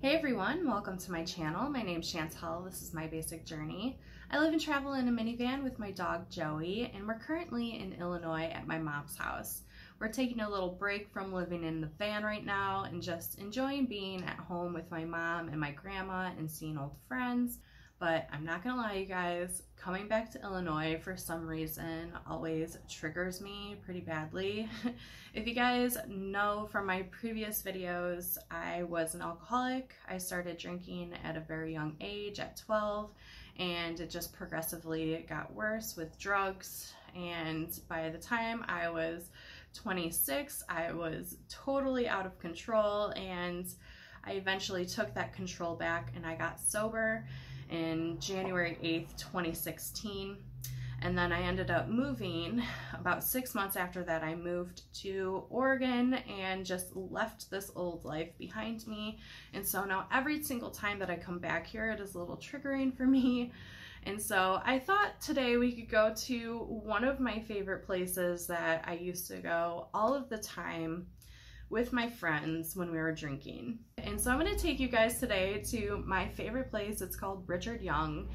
Hey everyone, welcome to my channel. My name's Chantel. This is my basic journey. I live and travel in a minivan with my dog Joey, and we're currently in Illinois at my mom's house. We're taking a little break from living in the van right now and just enjoying being at home with my mom and my grandma and seeing old friends. But I'm not gonna lie, you guys, coming back to Illinois for some reason always triggers me pretty badly. If you guys know from my previous videos, I was an alcoholic. I started drinking at a very young age, at 12, and it just progressively got worse with drugs. And by the time I was 26, I was totally out of control, and I eventually took that control back and I got sober in January 8th, 2016. And then I ended up moving. About 6 months after that, I moved to Oregon and just left this old life behind me. And so now every single time that I come back here, it is a little triggering for me. And so I thought today we could go to one of my favorite places that I used to go all of the time with my friends when we were drinking. And so I'm gonna take you guys today to my favorite place. It's called Richard Young.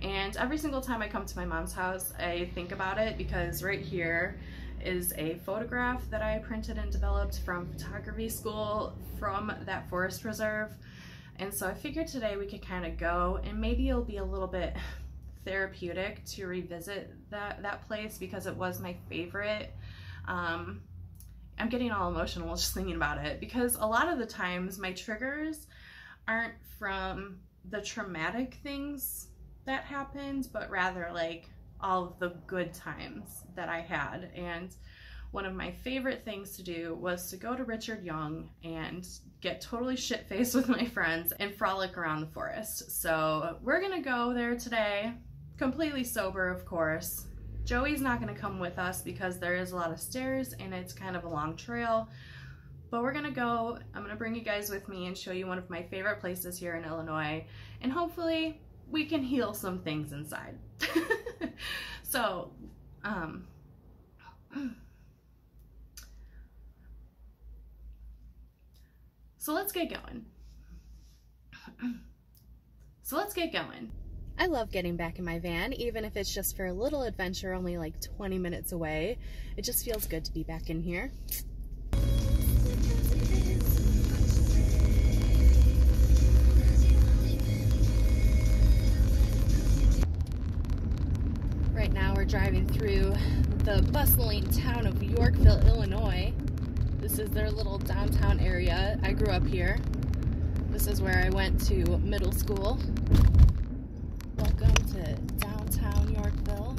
And every single time I come to my mom's house, I think about it because right here is a photograph that I printed and developed from photography school from that forest reserve. And so I figured today we could kind of go, and maybe it'll be a little bit therapeutic to revisit that place because it was my favorite. I'm getting all emotional just thinking about it because a lot of the times my triggers aren't from the traumatic things that happened, but rather like all of the good times that I had. And one of my favorite things to do was to go to Richard Young and get totally shit-faced with my friends and frolic around the forest. So we're gonna go there today, completely sober, of course. Joey's not gonna come with us because there is a lot of stairs and it's kind of a long trail, but we're gonna go. I'm gonna bring you guys with me and show you one of my favorite places here in Illinois, and hopefully we can heal some things inside. So let's get going. I love getting back in my van, even if it's just for a little adventure, only like 20 minutes away. It just feels good to be back in here. Right now we're driving through the bustling town of Yorkville, Illinois. This is their little downtown area. I grew up here. This is where I went to middle school. Welcome to downtown Yorkville.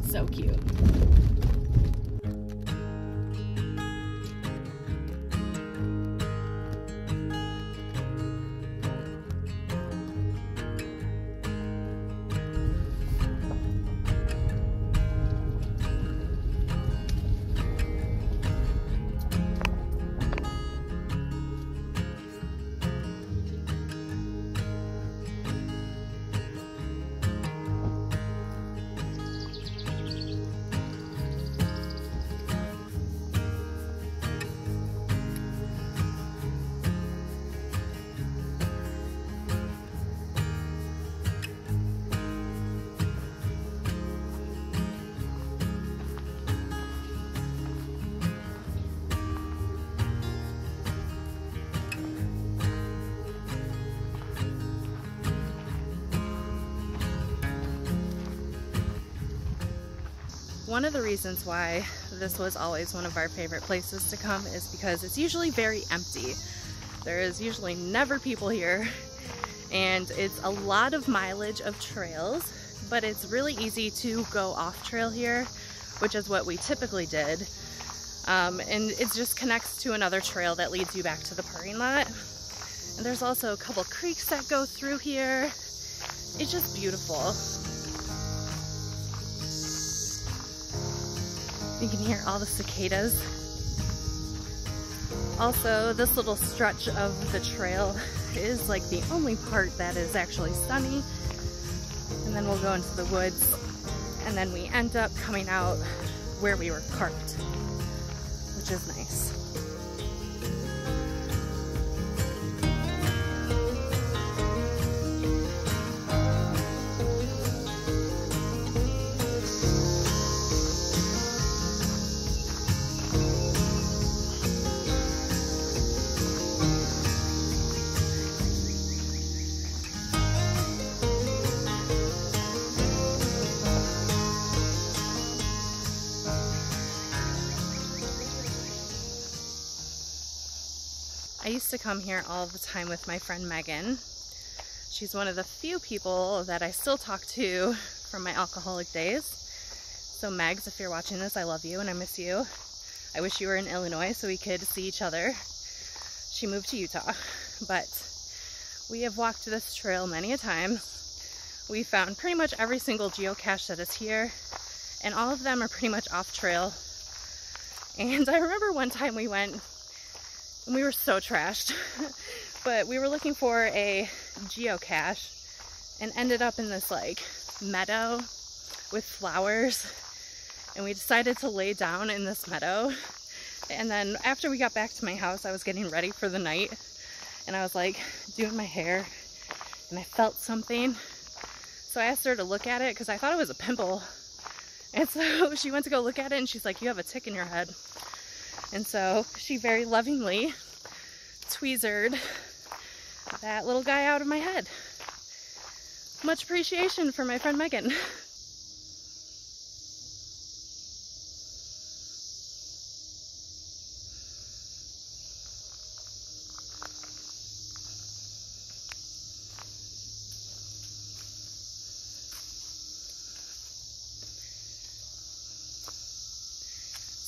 So cute. One of the reasons why this was always one of our favorite places to come is because it's usually very empty. There is usually never people here, and it's a lot of mileage of trails, but it's really easy to go off trail here, which is what we typically did. And it just connects to another trail that leads you back to the parking lot. And there's also a couple creeks that go through here. It's just beautiful. You can hear all the cicadas. Also, this little stretch of the trail is like the only part that is actually sunny. And then we'll go into the woods, and then we end up coming out where we were parked, which is nice. used to come here all the time with my friend Megan. She's one of the few people that I still talk to from my alcoholic days. So Megs, if you're watching this, I love you and I miss you. I wish you were in Illinois so we could see each other. She moved to Utah, but we have walked this trail many a time. We found pretty much every single geocache that is here, and all of them are pretty much off trail. And I remember one time we went, and we were so trashed, but we were looking for a geocache and ended up in this like meadow with flowers, and we decided to lay down in this meadow. And then after we got back to my house, I was getting ready for the night, and I was like doing my hair, and I felt something. So I asked her to look at it because I thought it was a pimple. And so she went to go look at it and she's like, you have a tick in your head. And so she very lovingly tweezered that little guy out of my head. Much appreciation for my friend Megan.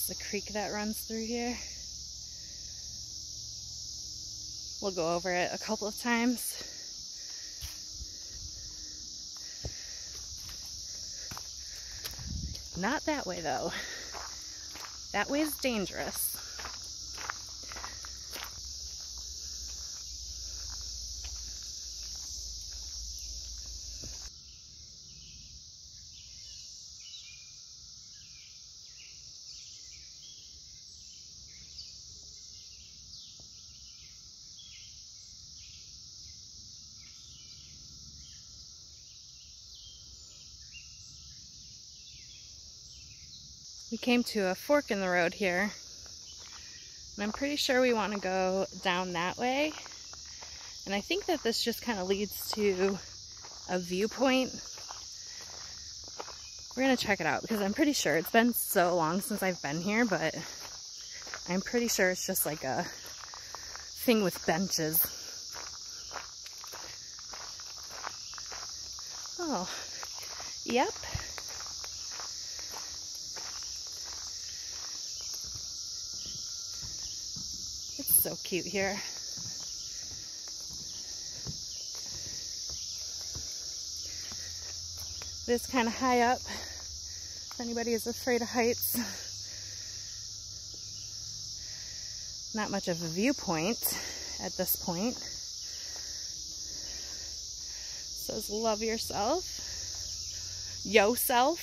The creek that runs through here. We'll go over it a couple of times. Not that way though. That way is dangerous. We came to a fork in the road here, and I'm pretty sure we want to go down that way. And I think that this just kind of leads to a viewpoint. We're going to check it out because I'm pretty sure it's been so long since I've been here, but I'm pretty sure it's just like a thing with benches. Oh, yep. So cute here. This kind of high up, if anybody is afraid of heights. Not much of a viewpoint at this point. It says love yourself. Yourself.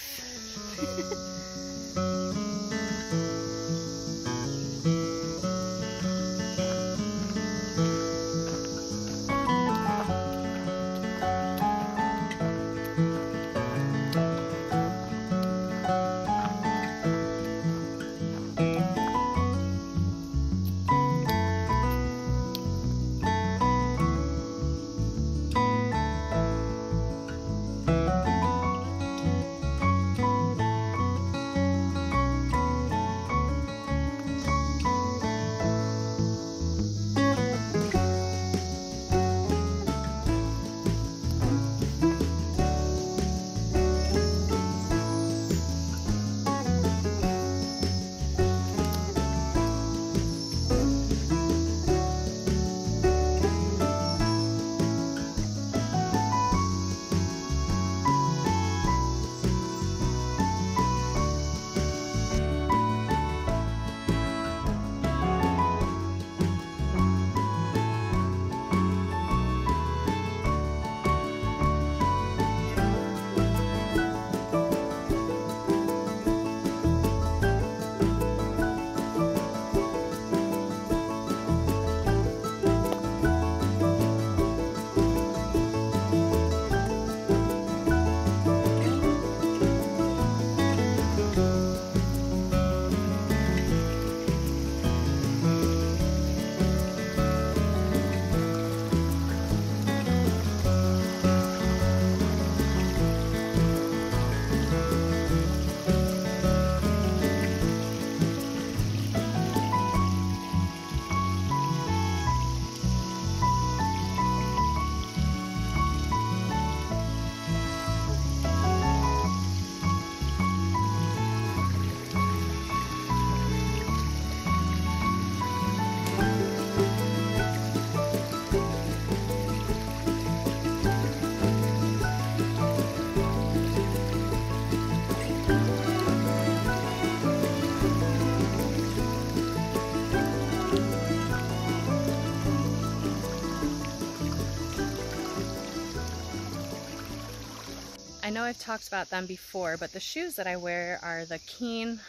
know I've talked about them before, but the shoes that I wear are the Keen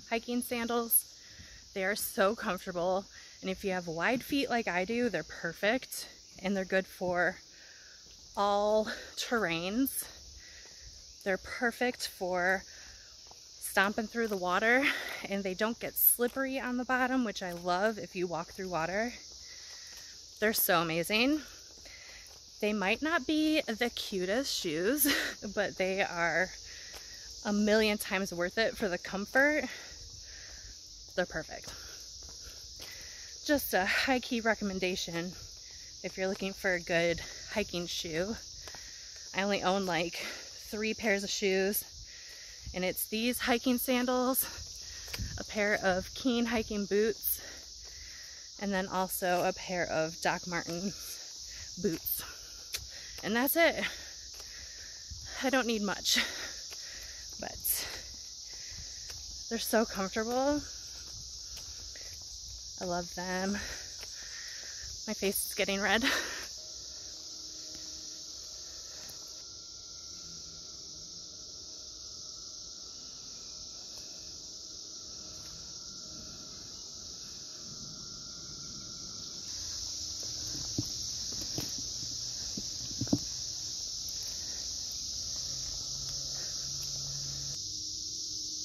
hiking sandals. They are so comfortable, and if you have wide feet like I do, they're perfect, and they're good for all terrains. They're perfect for stomping through the water, and they don't get slippery on the bottom, which I love if you walk through water. They're so amazing. They might not be the cutest shoes, but they are a million times worth it for the comfort. They're perfect. Just a high-key recommendation if you're looking for a good hiking shoe. I only own like 3 pairs of shoes, and it's these hiking sandals, a pair of Keen hiking boots, and then also a pair of Doc Martens boots. And that's it. I don't need much, but they're so comfortable. I love them. My face is getting red.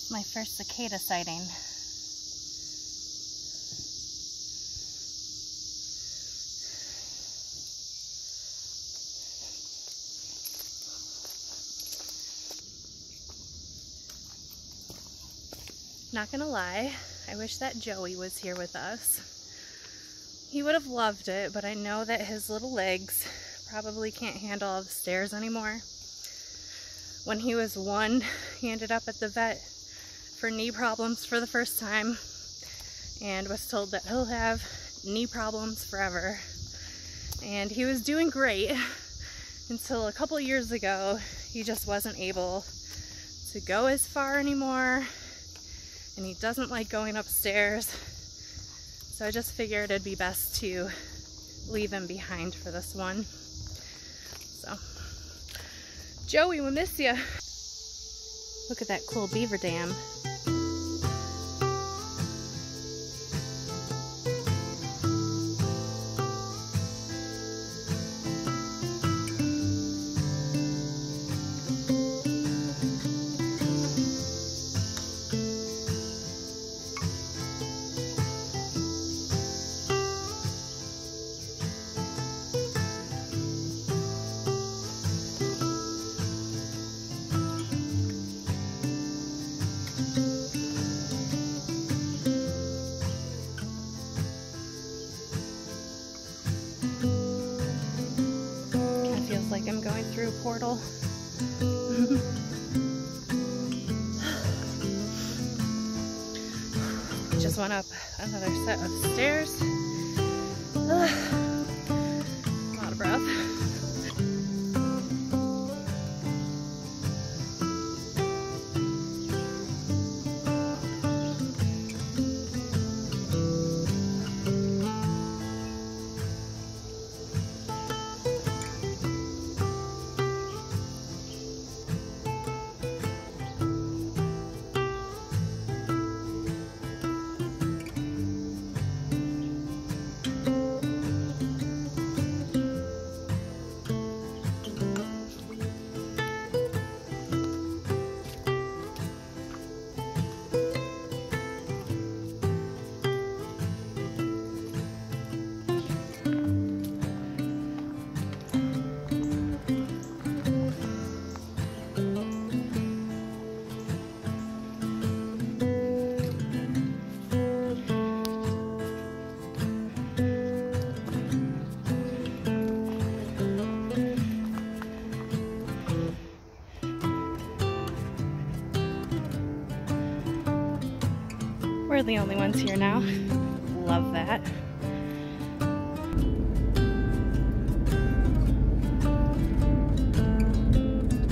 My first cicada sighting. Not gonna lie, I wish that Joey was here with us. He would have loved it, but I know that his little legs probably can't handle all the stairs anymore. When he was 1, he ended up at the vet for knee problems for the first time, and was told that he'll have knee problems forever. And he was doing great until a couple years ago. He just wasn't able to go as far anymore, and he doesn't like going upstairs. So I just figured it'd be best to leave him behind for this one. So, Joey, we miss you. Look at that cool beaver dam. Like I'm going through a portal. Just went up another set of stairs. I'm out of breath. We're the only ones here now. Love that.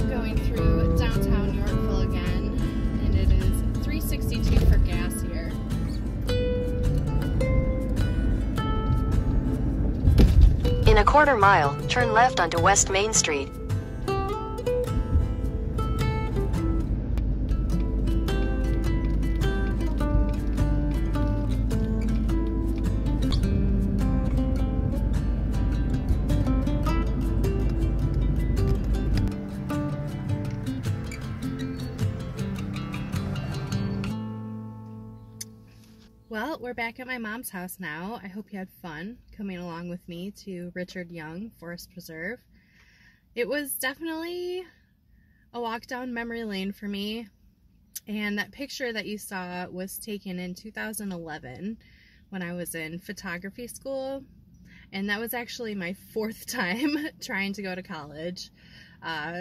Going through downtown Yorkville again, and it is $3.62 for gas here. In a quarter mile, turn left onto West Main Street. Well, we're back at my mom's house now. I hope you had fun coming along with me to Richard Young Forest Preserve. It was definitely a walk down memory lane for me, and that picture that you saw was taken in 2011 when I was in photography school, and that was actually my 4th time trying to go to college.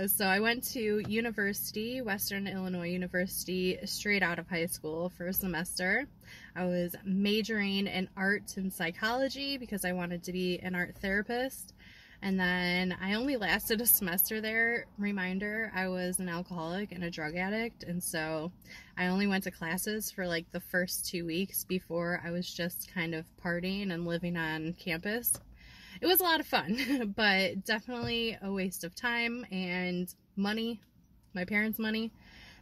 So I went to university, Western Illinois University, straight out of high school for a semester. I was majoring in art and psychology because I wanted to be an art therapist. And then I only lasted a semester there. Reminder, I was an alcoholic and a drug addict, and so I only went to classes for like the first 2 weeks before I was just kind of partying and living on campus. It was a lot of fun, but definitely a waste of time and money, my parents' money.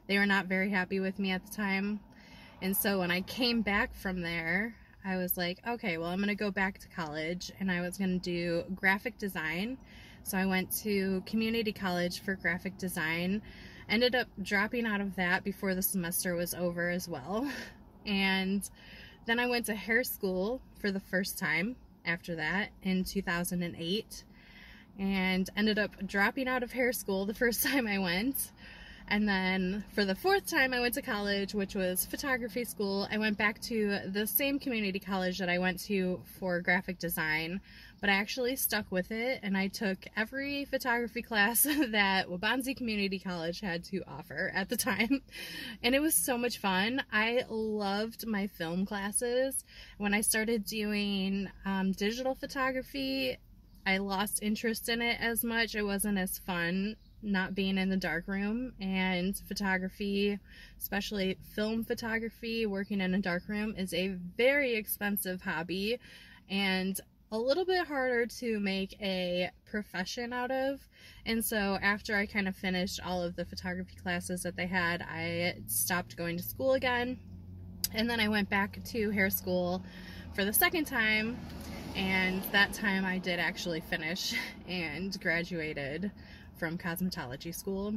They were not very happy with me at the time. And so when I came back from there, I was like, okay, well, I'm going to go back to college, and I was going to do graphic design. So I went to community college for graphic design, ended up dropping out of that before the semester was over as well. And then I went to hair school for the first time after that in 2008, and ended up dropping out of hair school the first time I went. And then for the 4th time I went to college, which was photography school. I went back to the same community college that I went to for graphic design, but I actually stuck with it, and I took every photography class that Wabansie Community College had to offer at the time, and it was so much fun. I loved my film classes. When I started doing digital photography, I lost interest in it as much. It wasn't as fun not being in the darkroom, and photography, especially film photography, working in a darkroom is a very expensive hobby and a little bit harder to make a profession out of. And so after I kind of finished all of the photography classes that they had, I stopped going to school again, and then I went back to hair school for the 2nd time, and that time I did actually finish and graduated from cosmetology school.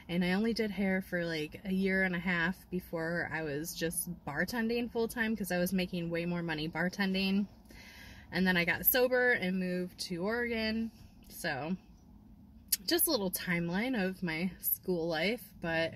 And I only did hair for like a 1.5 years before I was just bartending full-time, because I was making way more money bartending. And then I got sober and moved to Oregon. So just a little timeline of my school life, but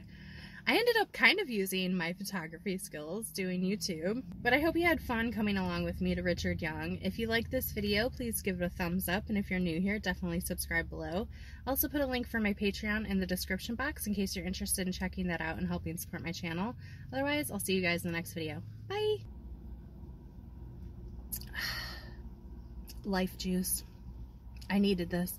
I ended up kind of using my photography skills doing YouTube. But I hope you had fun coming along with me to Richard Young. If you liked this video, please give it a thumbs up, and if you're new here, definitely subscribe below. I'll also put a link for my Patreon in the description box in case you're interested in checking that out and helping support my channel. Otherwise, I'll see you guys in the next video. Bye! Life juice. I needed this.